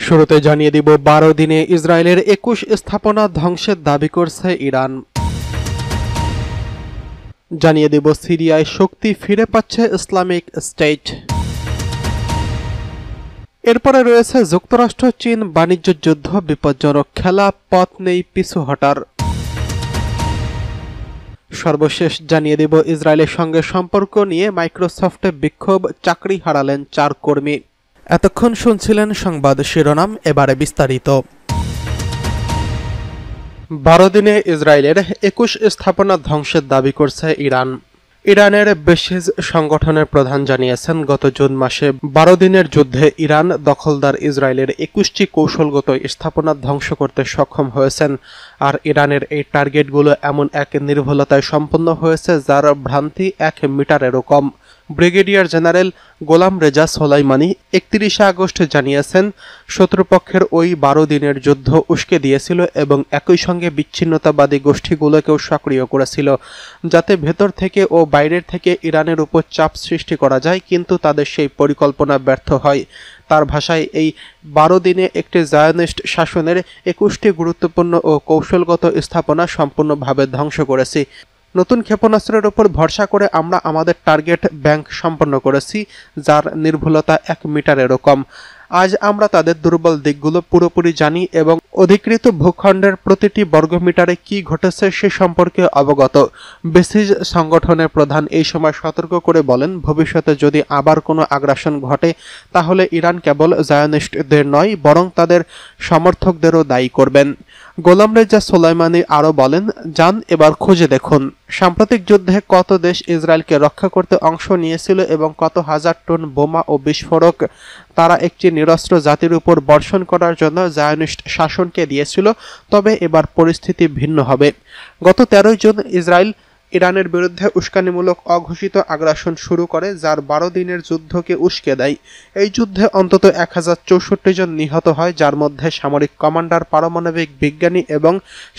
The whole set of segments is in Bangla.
শুরুতে জানিয়ে দিব 12 দিনে ইসরায়েলের 21 স্থাপনা ধ্বংসের দাবি করছে ইরান। জানিয়ে দেব সিরিয়ায় শক্তি ফিরে পাচ্ছে ইসলামিক স্টেট। এরপরে রয়েছে যুক্তরাষ্ট্র চীন বাণিজ্য যুদ্ধ বিপজ্জনক খেলা, পথ নেই পিছু হটার। সর্বশেষ জানিয়ে দেব ইসরায়েলের সঙ্গে সম্পর্ক নিয়ে মাইক্রোসফটে বিক্ষোভ, চাকরি হারালেন 4 কর্মী। এতক্ষণ শুনছিলেন সংবাদ শিরোনাম, এবারে বিস্তারিত। 12 দিনে ইসরায়েলের 21 স্থাপনা ধ্বংসের দাবি করছে ইরান। ইরানের বেশিজ সংগঠনের প্রধান জানিয়েছেন, গত জুন মাসে 12 দিনের যুদ্ধে ইরান দখলদার ইসরায়েলের 21টি কৌশলগত স্থাপনা ধ্বংস করতে সক্ষম হয়েছেন। আর ইরানের এই টার্গেটগুলো এমন এক নির্ভুলতায় সম্পন্ন হয়েছে যার ভ্রান্তি 1 মিটারেরও কম। ব্রিগেডিয়ার জেনারেল গোলাম রেজা সোলাইমানি 31 আগস্ট জানিয়েছেন, শত্রুপক্ষের ওই 12 দিনের যুদ্ধ উস্কে দিয়েছিল এবং একই সঙ্গে বিচ্ছিন্নতাবাদী গোষ্ঠীগুলোকেও সক্রিয় করেছিল, যাতে ভেতর থেকে ও বাইরের থেকে ইরানের উপর চাপ সৃষ্টি করা যায়, কিন্তু তাদের সেই পরিকল্পনা ব্যর্থ হয়। তার ভাষায়, এই 12 দিনে একটি জায়নিস্ট শাসনের 21টি গুরুত্বপূর্ণ ও কৌশলগত স্থাপনা সম্পূর্ণভাবে ধ্বংস করেছি। নতুন ক্ষেপণাস্ত্রের উপর ভরসা করে আমরা আমাদের টার্গেট ব্যাংক সম্পন্ন করেছি, যার নির্ভুলতা 1 মিটারেরও কম। আজ আমরা তাদের দুর্বল দিকগুলো পুরোপুরি জানি এবং অধিকৃত ভূখণ্ডের প্রতিটি বর্গমিটারে কি ঘটেছে সে সম্পর্কে অবগত। বেসিজ সংগঠনের প্রধান এই সময় সতর্ক করে বলেন, ভবিষ্যতে যদি আবার কোনো আগ্রাসন ঘটে তাহলে ইরান কেবল জায়নিস্টদের নয়, বরং তাদের সমর্থকদেরও দায়ী করবেন। গোলাম রেজা সোলাইমানি আরও বলেন, যান এবার খুঁজে দেখুন সাম্প্রতিক যুদ্ধে কত দেশ ইসরায়েলকে রক্ষা করতে অংশ নিয়েছিল এবং কত হাজার টন বোমা ও বিস্ফোরক তারা একটি নিরস্ত্র জাতির উপর বর্ষণ করার জন্য জায়নিস্ট শাসনকে দিয়েছিল। তবে এবার পরিস্থিতি ভিন্ন হবে। গত 13 জুন ইসরায়েল ইরানের বিরুদ্ধে উস্কানিমূলক অঘোষিত আগ্রাসন শুরু করে, যার 12 দিনের যুদ্ধকে উস্কে দেয়। এই যুদ্ধে অন্তত 1064 জন নিহত হয়, যার মধ্যে সামরিক কমান্ডার, পারমাণবিক বিজ্ঞানী এবং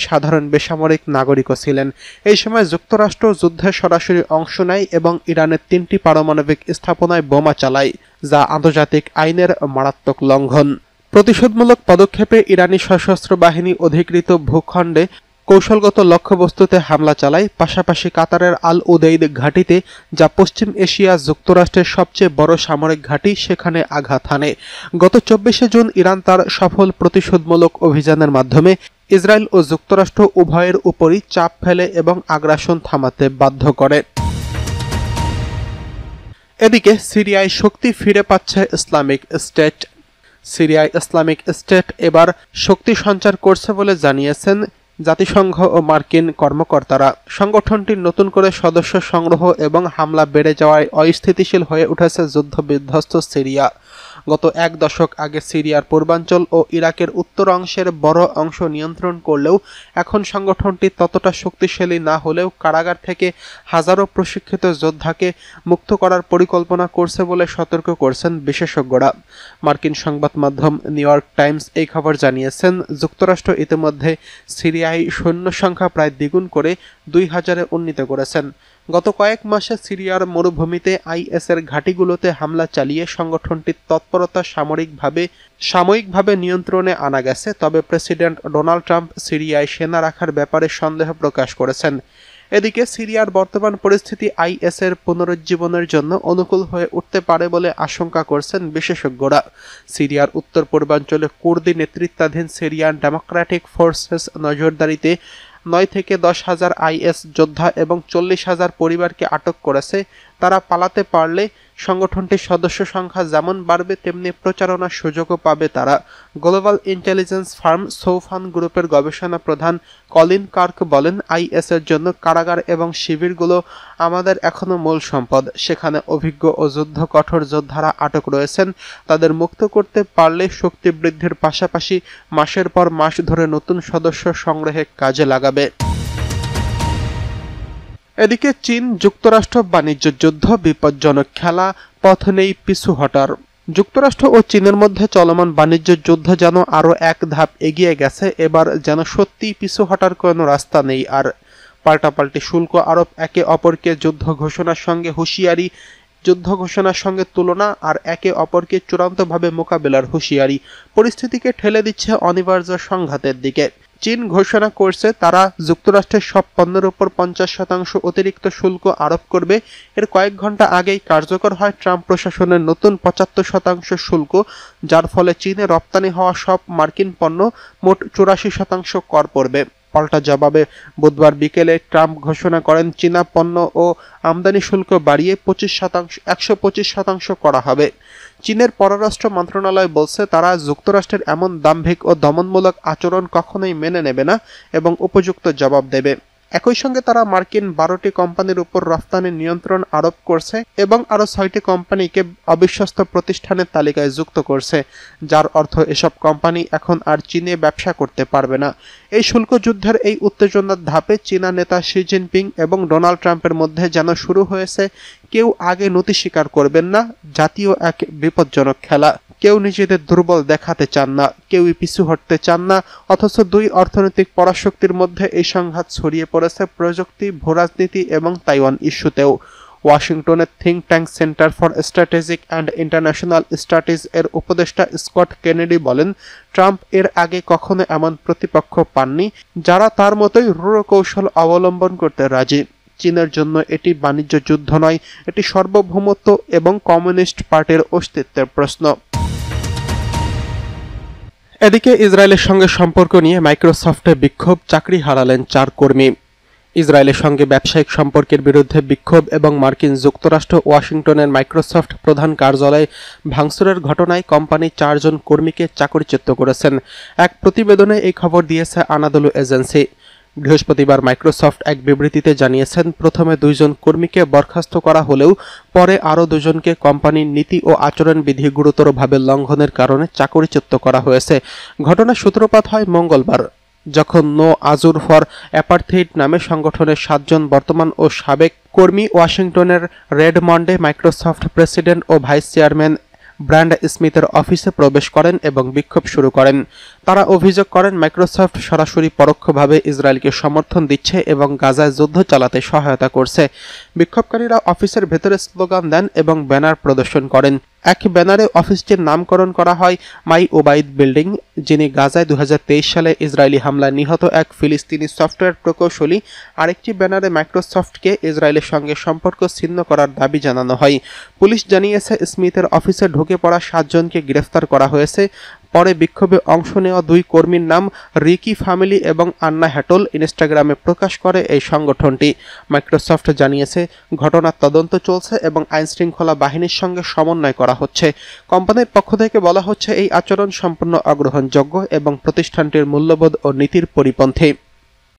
সাধারণ বেসামরিক নাগরিকও ছিলেন। এই সময় যুক্তরাষ্ট্র যুদ্ধে সরাসরি অংশ নেয় এবং ইরানের 3টি পারমাণবিক স্থাপনায় বোমা চালায়, যা আন্তর্জাতিক আইনের মারাত্মক লঙ্ঘন। প্রতিশোধমূলক পদক্ষেপে ইরানি সশস্ত্র বাহিনী অধিকৃত ভূখণ্ডে কৌশলগত লক্ষ্যবস্তুতে হামলা চালায়, পাশাপাশি কাতারের আল উদেইদ ঘাঁটিতে, যা পশ্চিম এশিয়া যুক্তরাষ্ট্রের সবচেয়ে বড় সামরিক ঘাঁটি, সেখানে আঘাত হানে। গত 24 জুন ইরান তার সফল প্রতিশোধমূলক অভিযানের মাধ্যমে ইসরায়েল ও যুক্তরাষ্ট্র উভয়ের উপরই চাপ ফেলে এবং আগ্রাসন থামাতে বাধ্য করে। এদিকে সিরিয়ায় শক্তি ফিরে পাচ্ছে ইসলামিক স্টেট। সিরিয়ায় ইসলামিক স্টেট এবার শক্তি সঞ্চার করছে বলে জানিয়েছেন জাতিসংঘ ও মার্কিন কর্মকর্তারা। সংগঠনটির নতুন করে সদস্য সংগ্রহ এবং হামলা বেড়ে যাওয়ায় অস্থিতিশীল হয়ে উঠেছে যুদ্ধবিধ্বস্ত সিরিয়া। গত 1 দশক আগে সিরিয়ার পূর্বাঞ্চল ও ইরাকের উত্তর অংশের বড় অংশ নিয়ন্ত্রণ করলেও এখন সংগঠনটি ততটা শক্তিশালী না হলেও কারাগার থেকে হাজারো প্রশিক্ষিত যোদ্ধাকে মুক্ত করার পরিকল্পনা করছে বলে সতর্ক করছেন বিশেষজ্ঞরা। মার্কিন সংবাদ মাধ্যম নিউ ইয়র্ক টাইমস এই খবর জানিয়েছেন, যুক্তরাষ্ট্র ইতিমধ্যে সিরিয়ায় সৈন্য সংখ্যা প্রায় দ্বিগুণ করে 2000-এ উন্নীত করেছেন। গত কয়েক মাসে সিরিয়ার মরুভূমিতে আইএসের ঘাঁটিগুলোতে হামলা চালিয়ে সংগঠনটির তৎপরতা সাময়িকভাবে নিয়ন্ত্রণে আনা গেছে। তবে প্রেসিডেন্ট ডোনাল্ড ট্রাম্প সিরিয়ায় সেনা রাখার ব্যাপারে সন্দেহ প্রকাশ করেছেন। এদিকে সিরিয়ার বর্তমান পরিস্থিতি আইএসের পুনরুজ্জীবনের জন্য অনুকূল হয়ে উঠতে পারে বলে আশঙ্কা করছেন বিশেষজ্ঞরা। সিরিয়ার উত্তর পূর্বাঞ্চলে কুর্দি নেতৃত্বাধীন সিরিয়ান ডেমোক্রেটিক ফোর্সেস নজরদারিতে 9 থেকে 10 হাজার আইএস যোদ্ধা এবং 40,000 পরিবারকে আটক করেছে। তারা পালাতে পারলে সংগঠনটির সদস্য সংখ্যা যেমন বাড়বে তেমনি প্রচারণার সুযোগও পাবে তারা। গ্লোবাল ইন্টেলিজেন্স ফার্ম সৌফান গ্রুপের গবেষণা প্রধান কলিন কার্ক বলেন, আইএসের জন্য কারাগার এবং শিবিরগুলো আমাদের এখনো মূল সম্পদ। সেখানে অভিজ্ঞ ও যুদ্ধ কঠোর যোদ্ধারা আটক রয়েছেন। তাদের মুক্ত করতে পারলে শক্তি বৃদ্ধির পাশাপাশি মাসের পর মাস ধরে নতুন সদস্য সংগ্রহে কাজে লাগাবে। এদিকে চীন যুক্তরাষ্ট্র বাণিজ্য যুদ্ধ বিপজ্জনক খেলা, পথ নেই পিছু হটার। যুক্তরাষ্ট্র ও চীনের মধ্যে চলমান বাণিজ্য যুদ্ধ যেন আরও এক ধাপ এগিয়ে গেছে। এবার যেন সত্যিই পিছু হটার কোনো রাস্তা নেই আর। পাল্টাপাল্টি শুল্ক আরোপ, একে অপরকে যুদ্ধ ঘোষণার সঙ্গে হুঁশিয়ারি, যুদ্ধ ঘোষণার সঙ্গে তুলনা আর একে অপরকে চূড়ান্তভাবে মোকাবেলার হুঁশিয়ারি পরিস্থিতিকে ঠেলে দিচ্ছে অনিবার্য সংঘাতের দিকে। চীন ঘোষণা করছে তারা যুক্তরাষ্ট্রের সব পণ্যের উপর 50% অতিরিক্ত শুল্ক আরোপ করবে। এর কয়েক ঘন্টা আগেই কার্যকর হয় ট্রাম্প প্রশাসনের নতুন 75% শুল্ক, যার ফলে চীনে রপ্তানি হওয়া সব মার্কিন পণ্য মোট 84% কর পড়বে। পাল্টা জবাবে বুধবার বিকেলে ট্রাম্প ঘোষণা করেন চীনা পণ্য ও আমদানি শুল্ক বাড়িয়ে 125% করা হবে। চীনের পররাষ্ট্র মন্ত্রণালয় বলছে তারা যুক্তরাষ্ট্রের এমন দাম্ভিক ও দমনমূলক আচরণ কখনোই মেনে নেবে না এবং উপযুক্ত জবাব দেবে। একই সঙ্গে তারা মার্কিন 12টি কোম্পানির উপর রফতানি নিয়ন্ত্রণ আরোপ করছে এবং আরও 6টি কোম্পানিকে অবিশ্বস্ত প্রতিষ্ঠানের তালিকায় যুক্ত করছে, যার অর্থ এসব কোম্পানি এখন আর চীনে ব্যবসা করতে পারবে না। এই শুল্ক যুদ্ধের এই উত্তেজনার ধাপে চীনা নেতা শি জিনপিং এবং ডোনাল্ড ট্রাম্পের মধ্যে যেন শুরু হয়েছে কেউ আগে নতি স্বীকার করবেন না জাতীয় এক বিপজ্জনক খেলা। কেউ নিজেদের দুর্বল দেখাতে চান না, কেউই পিছু হটতে চান না, অথচ দুই অর্থনৈতিক পরাশক্তির মধ্যে এই সংঘাত ছড়িয়ে পড়েছে প্রযুক্তি, ভূরাজনীতি এবং তাইওয়ান ইস্যুতেও। ওয়াশিংটনের think tank centre for strategic and international studies এর উপদেষ্টা স্কট কেনেডি বলেন, ট্রাম্প এর আগে কখনো এমন প্রতিপক্ষ পাননি যারা তার মতোই রূঢ় কৌশল অবলম্বন করতে রাজি। চীনের জন্য এটি বাণিজ্য যুদ্ধ নয়, এটি সার্বভৌমত্ব এবং কমিউনিস্ট পার্টির অস্তিত্বের প্রশ্ন। এদিকে ইসরায়েলের সঙ্গে সম্পর্ক নিয়ে মাইক্রোসফটে বিক্ষোভ, চাকরি হারালেন 4 কর্মী। ইসরায়েলের সঙ্গে ব্যবসায়িক সম্পর্কের বিরুদ্ধে বিক্ষোভ এবং মার্কিন যুক্তরাষ্ট্র ওয়াশিংটনের মাইক্রোসফট প্রধান কার্যালয়ে ভাঙচুরের ঘটনায় কোম্পানি 4 জন কর্মীকে চাকরিচ্যুত করেছেন। এক প্রতিবেদনে এই খবর দিয়েছে আনাদোলু এজেন্সি। বৃহস্পতিবার মাইক্রোসফট এক বিবৃতিতে জানিয়েছেন প্রথমে 2 জন কর্মীকে বরখাস্ত করা হলেও পরে আরও 2 জনকে কোম্পানির নীতি ও আচরণবিধি গুরুতরভাবে লঙ্ঘনের কারণে চাকরিচ্যুত করা হয়েছে। ঘটনার সূত্রপাত হয় মঙ্গলবার, যখন নো আজুর ফর অ্যাপার্থেইড নামে সংগঠনের 7 জন বর্তমান ও সাবেক কর্মী ওয়াশিংটনের রেডমন্ডে মাইক্রোসফট প্রেসিডেন্ট ও ভাইস চেয়ারম্যান ব্র্যান্ড স্মিথের অফিসে প্রবেশ করেন এবং বিক্ষোভ শুরু করেন। তারা অভিযোগ করেন মাইক্রোসফট সরাসরি পরোক্ষভাবে ইসরায়েলকে সমর্থন দিচ্ছে এবং গাজায় যুদ্ধ চালাতে সহায়তা করছে। বিক্ষোভকারীরা অফিসের ভেতরে স্লোগান দেন এবং ব্যানার প্রদর্শন করেন। এক ব্যানারে অফিসটির নামকরণ করা হয় মাই ওবাইদ বিল্ডিং, যিনি গাজায় 2023 সালে ইসরায়েলি হামলায় নিহত এক ফিলিস্তিনি সফটওয়্যার প্রকৌশলী। আরেকটি ব্যানারে মাইক্রোসফটকে ইসরায়েলের সঙ্গে সম্পর্ক ছিন্ন করার দাবি জানানো হয়। পুলিশ জানিয়েছে স্মিথের অফিসে ঢুকে পড়া 7 জনকে গ্রেফতার করা হয়েছে। পরে বিক্ষোভে অংশ নেওয়া 2 কর্মীর নাম রিকি ফ্যামিলি এবং আন্না হ্যাটল ইনস্টাগ্রামে প্রকাশ করে এই সংগঠনটি। মাইক্রোসফট জানিয়েছে ঘটনার তদন্ত চলছে এবং আইনশৃঙ্খলা বাহিনীর সঙ্গে সমন্বয় করা হচ্ছে। কোম্পানির পক্ষ থেকে বলা হচ্ছে এই আচরণ সম্পূর্ণ অগ্রহণযোগ্য এবং প্রতিষ্ঠানটির মূল্যবোধ ও নীতির পরিপন্থী।